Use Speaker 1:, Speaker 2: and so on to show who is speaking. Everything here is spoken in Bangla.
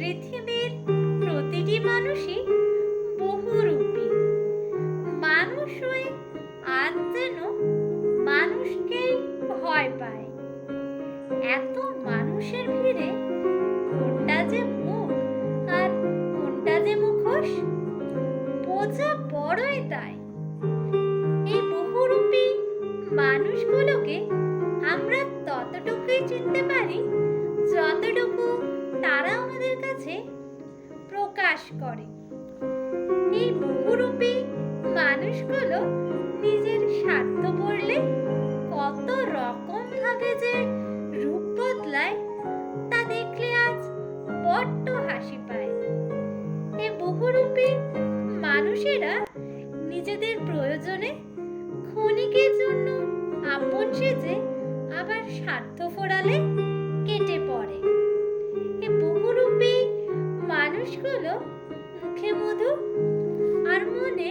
Speaker 1: পৃথিবীর প্রতিটি মানুষই বহুরূপী। মানুষ হয়ে আজ যেন মানুষকেই ভয় পায়। এত মানুষের ভিড়ে কোনটা যে মুখ আর কোনটা যে মুখোশ বোঝা বড়ই তাই। এই বহুরূপী মানুষগুলোকে আমরা ততটুকুই চিনতে পারি যতটুকু তারা আমাদের কাছে প্রকাশ করে। এই বহুরূপী মানুষগুলো নিজের স্বার্থ পড়লে কত রকম ভাবে যে রূপ বদলায় তা দেখলে আজ বড্ড হাসি পায়। এই বহুরূপী মানুষেরা নিজেদের প্রয়োজনে ক্ষণিকের জন্য আপন সেজে আবার স্বার্থ ফোরালে কেটে পড়ে। এই বহুরূপী মানুষগুলো মুখে মধু আর মনে